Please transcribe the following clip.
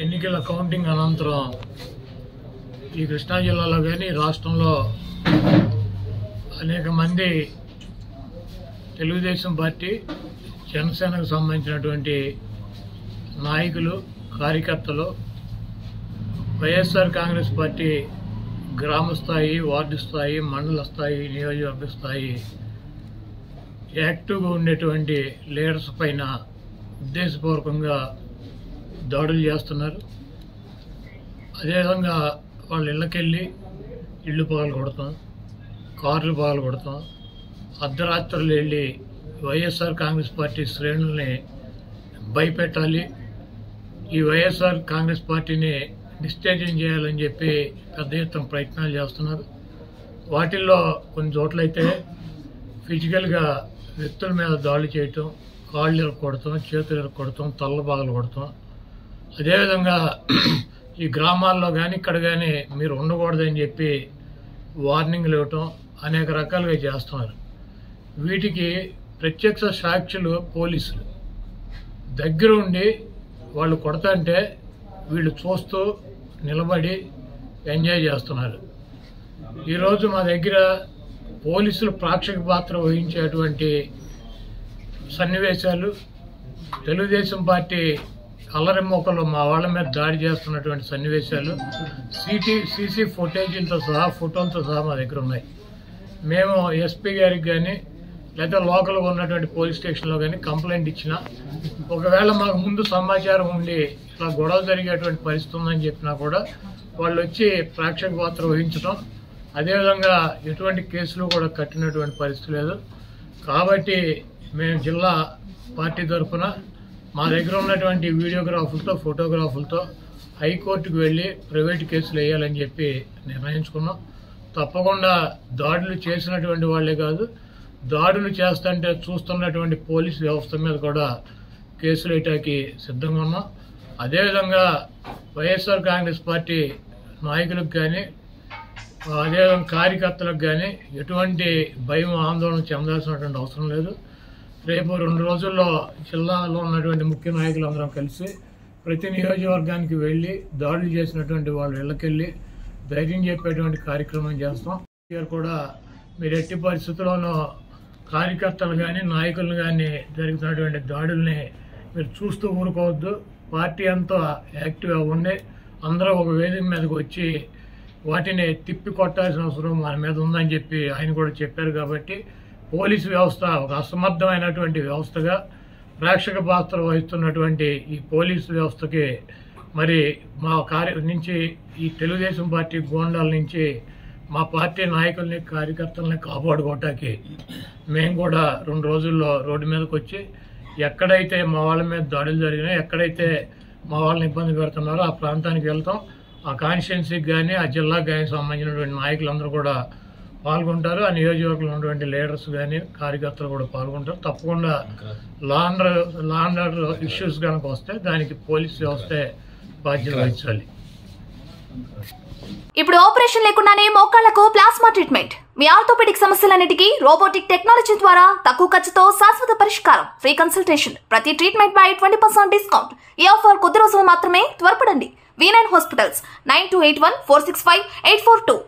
ఎన్నికల కౌంటింగ్ అనంతరం ఈ కృష్ణా జిల్లాలో కానీ రాష్ట్రంలో అనేక మంది తెలుగుదేశం పార్టీ జనసేనకు సంబంధించినటువంటి నాయకులు కార్యకర్తలు వైఎస్ఆర్ కాంగ్రెస్ పార్టీ గ్రామ స్థాయి వార్డు స్థాయి మండల స్థాయి నియోజకవర్గ స్థాయి యాక్టివ్గా ఉండేటువంటి లీడర్స్ పైన ఉద్దేశపూర్వకంగా దాడులు చేస్తున్నారు. అదేవిధంగా వాళ్ళ ఇళ్ళకెళ్ళి ఇళ్ళు పగలు కొడతాం, కార్లు పగలు కొడతాం, అర్ధరాత్రులు వెళ్ళి వైఎస్ఆర్ కాంగ్రెస్ పార్టీ శ్రేణుల్ని భయపెట్టాలి, ఈ వైఎస్ఆర్ కాంగ్రెస్ పార్టీని డిస్టేజింగ్ చేయాలని చెప్పి పెద్ద ఎత్తున ప్రయత్నాలు చేస్తున్నారు. వాటిల్లో కొన్ని చోట్లయితే ఫిజికల్గా వ్యక్తుల మీద దాడులు చేయటం, కాళ్ళు ఇరక్కొడతాం, చేతులు ఇరక్కొడతాం, తల్ల బాగలు కొడతాం. అదేవిధంగా ఈ గ్రామాల్లో కానీ ఇక్కడ కానీ మీరు ఉండకూడదని చెప్పి వార్నింగ్లు ఇవ్వటం అనేక రకాలుగా చేస్తున్నారు. వీటికి ప్రత్యక్ష సాక్షులు పోలీసులు దగ్గర ఉండి వాళ్ళు కొడతంటే వీళ్ళు చూస్తూ నిలబడి ఎంజాయ్ చేస్తున్నారు. ఈరోజు మా దగ్గర పోలీసులు ప్రేక్షక పాత్ర వహించేటువంటి సన్నివేశాలు, తెలుగుదేశం పార్టీ అల్లరి మోకలు మా వాళ్ళ మీద దాడి చేస్తున్నటువంటి సన్నివేశాలు సీసీ ఫుటేజీలతో సహా ఫోటోలతో సహా మా దగ్గర ఉన్నాయి. మేము ఎస్పీ గారికి కానీ లేదా లోకల్గా ఉన్నటువంటి పోలీస్ స్టేషన్లో కానీ కంప్లైంట్ ఇచ్చినా, ఒకవేళ మాకు ముందు సమాచారం ఉండి ఇలా గొడవ జరిగేటువంటి పరిస్థితి ఉందని చెప్పినా కూడా వాళ్ళు వచ్చి ప్రేక్షక పాత్ర వహించడం, అదేవిధంగా ఎటువంటి కేసులు కూడా కట్టినటువంటి పరిస్థితి లేదు. కాబట్టి మేము జిల్లా పార్టీ తరఫున మా దగ్గర ఉన్నటువంటి వీడియోగ్రాఫులతో ఫోటోగ్రాఫులతో హైకోర్టుకు వెళ్ళి ప్రైవేట్ కేసులు వేయాలని చెప్పి నిర్ణయించుకున్నాం. తప్పకుండా దాడులు చేసినటువంటి వాళ్ళే కాదు, దాడులు చేస్తుంటే చూస్తున్నటువంటి పోలీసు వ్యవస్థ మీద కూడా కేసులు వేయటానికి సిద్ధంగా ఉన్నాం. అదేవిధంగా వైఎస్ఆర్ కాంగ్రెస్ పార్టీ నాయకులకు కానీ అదేవిధంగా కార్యకర్తలకు కానీ ఎటువంటి భయం ఆందోళన చెందాల్సినటువంటి అవసరం లేదు. రేపు 2 రోజుల్లో జిల్లాలో ఉన్నటువంటి ముఖ్య నాయకులందరం కలిసి ప్రతి నియోజకవర్గానికి వెళ్ళి దాడులు చేసినటువంటి వాళ్ళ ఇళ్ళకెళ్ళి ధైర్యం చెప్పేటువంటి కార్యక్రమం చేస్తాం. కూడా మీరు ఎట్టి పరిస్థితుల్లోనూ కార్యకర్తలు కానీ నాయకులు కానీ జరుగుతున్నటువంటి దాడుల్ని మీరు చూస్తూ ఊరుకోవద్దు. పార్టీ అంతా యాక్టివ్గా ఉండి అందరూ ఒక వేదిక మీదకి వచ్చి వాటిని తిప్పి కొట్టాల్సిన అవసరం మన మీద ఉందని చెప్పి ఆయన కూడా చెప్పారు. కాబట్టి పోలీసు వ్యవస్థ ఒక అసమర్థమైనటువంటి వ్యవస్థగా ప్రేక్షక పాత్ర వహిస్తున్నటువంటి ఈ పోలీసు వ్యవస్థకి మరి మా నుంచి ఈ తెలుగుదేశం పార్టీ గోండాల నుంచి మా పార్టీ నాయకుల్ని కార్యకర్తల్ని కాపాడుకోవటానికి మేము కూడా 2 రోజుల్లో రోడ్డు మీదకి వచ్చి ఎక్కడైతే మా వాళ్ళ మీద దాడులు జరిగినాయో, ఎక్కడైతే మా వాళ్ళని ఇబ్బంది పెడుతున్నారో ఆ ప్రాంతానికి వెళ్తాం. ఆ కాన్స్టిట్యున్సీకి కానీ ఆ జిల్లాకు కానీ సంబంధించినటువంటి నాయకులందరూ కూడా పాల్గొంటారు. ఆ నియోజకవర్గంలో ఉన్నటువంటి లీడర్స్ కానీ కార్యకర్తలు కూడా పాల్గొంటారు. తప్పకుండా లా అండ్ ఆర్డర్ ఇష్యూస్ కనుక వస్తే దానికి పోలీస్ వ్యవస్థే బాధ్యత వహించాలి. ఇప్పుడు ఆపరేషన్ లేకుండానే మోకాళ్లకు ప్లాస్మా ట్రీట్మెంట్. మీ ఆర్థోపెడిక్ సమస్యలన్నిటికీ రోబోటిక్ టెక్నాలజీ ద్వారా తక్కువ ఖర్చుతో శాశ్వత పరిష్కారం. ఫ్రీ కన్సల్టేషన్, ప్రతి ట్రీట్మెంట్ పై 20% డిస్కౌంట్. ఈ ఆఫర్ కొద్ది రోజులు మాత్రమే. త్వరపడండి. V9 hospitals 9281465842.